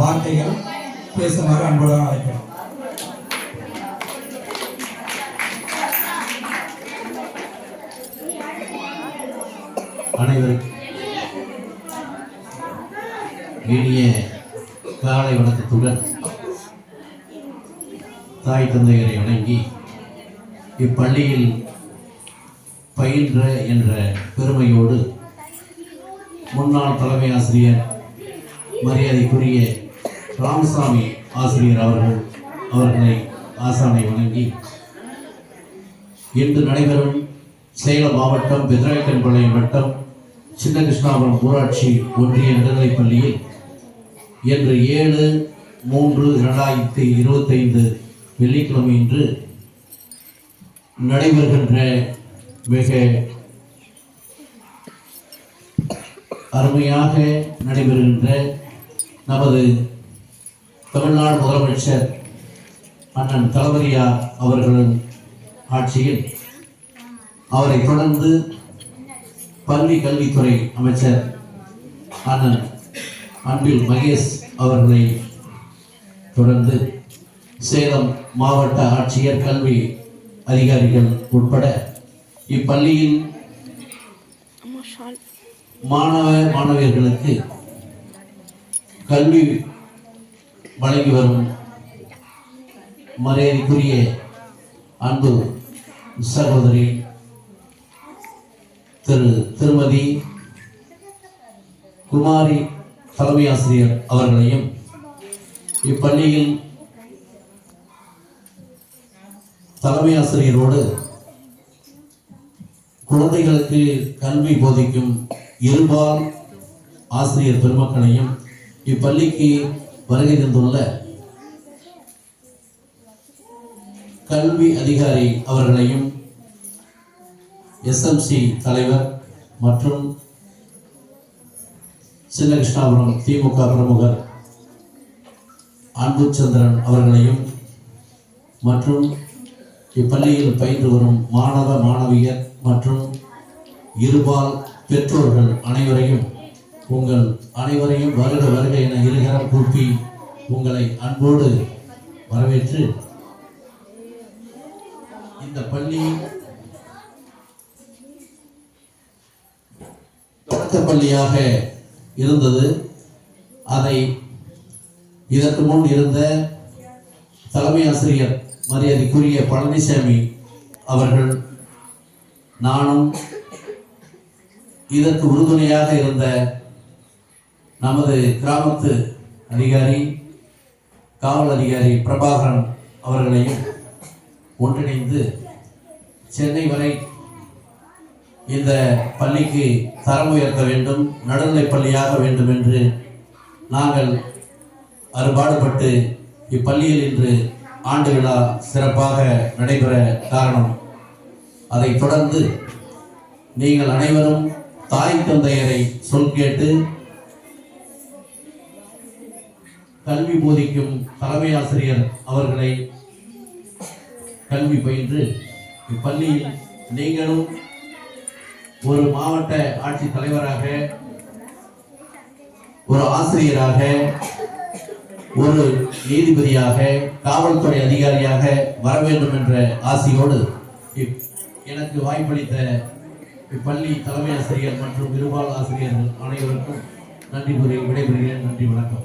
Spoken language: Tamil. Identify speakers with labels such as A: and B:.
A: வார்த்தைகள் பேசுமாறு அன்புடன் அழைக்கிறோம்.
B: அனைவருக்கும் இனிய காலை வணக்கத்துடன் தாய் தந்தையரை வணங்கி இப்பள்ளியில் பயின்ற என்ற பெருமையோடு முன்னாள் தலைமை ஆசிரியர் மரியாதைக்குரிய ராமசாமி ஆசிரியர் அவர்களை ஆசானை வணங்கி இன்று நடைபெறும் சேலம் மாவட்டம் பெத்ராயக்கன்பாளையம் வட்டம் சின்ன கிருஷ்ணாபுரம் ஊராட்சி ஒன்றிய நடுநிலைப்பள்ளியில் இன்று 7/3/2025 வெள்ளிக்கிழமை இன்று நடைபெறுகின்ற மிக அருமையாக நடைபெறுகின்ற நமது தமிழ்நாடு முதலமைச்சர் அண்ணன் தளபதியார் அவர்களின் ஆட்சியில் அவரை தொடர்ந்து பள்ளி கல்வித்துறை அமைச்சர் அண்ணன் அன்பில் மகேஷ் அவர்களை தொடர்ந்து சேலம் மாவட்ட ஆட்சியர் கல்வி அதிகாரிகள் உட்பட இப்பள்ளியில் மாணவர்களுக்கு கல்வி வழங்கி வரும் மரியாதைக்குரிய அன்பு சகோதரி திருமதி குமாரி தலைமை ஆசிரியர் அவர்களையும் இப்பள்ளியில் தலைமை ஆசிரியரோடு குழந்தைகளுக்கு கல்வி போதிக்கும் இருபால் ஆசிரியர் பெருமக்களையும் இப்பள்ளிக்கு வருகை தந்துள்ள கல்வி அதிகாரி அவர்களையும் எஸ்எம்சி தலைவர் மற்றும் சின்ன கிருஷ்ணாபுரம் திமுக பிரமுகர் அன்புச்சந்திரன் அவர்களையும் மற்றும் இப்பள்ளியில் பயின்று வரும் மாணவ மாணவியர் மற்றும் இருபால் பெற்றோர்கள் அனைவரையும் உங்கள் அனைவரையும் வருக வருக என இருகரம் கூப்பி உங்களை அன்போடு வரவேற்று இந்த பள்ளி தொடக்க பள்ளியாக இருந்தது. அதை இதற்கு முன் இருந்த தலைமை ஆசிரியர் மரியாதைக்குரிய பழனிசாமி அவர்கள் நானும் இதற்கு உறுதுணையாக இருந்த நமது கிராமத்து அதிகாரி காவல் அதிகாரி பிரபாகரன் அவர்களையும் ஒன்றிணைந்து சென்னை வரை இந்த பள்ளிக்கு தரம் உயர்த்த வேண்டும், நடுநிலைப் பள்ளியாக வேண்டும் என்று நாங்கள் அறுபாடுபட்டு இப்பள்ளியில் இன்று ஆண்டு விழா சிறப்பாக நடைபெற காரணம். அதைத் தொடர்ந்து நீங்கள் அனைவரும் தாய் தந்தையரை சொல் கேட்டு கல்வி போதிக்கும் தலைமை ஆசிரியர் அவர்களை கல்வி பயின்று இப்பள்ளியில் நீங்களும் ஒரு மாவட்ட ஆட்சி தலைவராக, ஒரு ஆசிரியராக, ஒரு நீதிபதியாக, காவல்துறை அதிகாரியாக வர வேண்டும் என்ற ஆசையோடு எனக்கு வாய்ப்பளித்த இப்பள்ளி தலைமை ஆசிரியர் மற்றும் இருபால் ஆசிரியர்கள் அனைவருக்கும் நன்றி கூறி விடைபெறுகிறேன். நன்றி, வணக்கம்.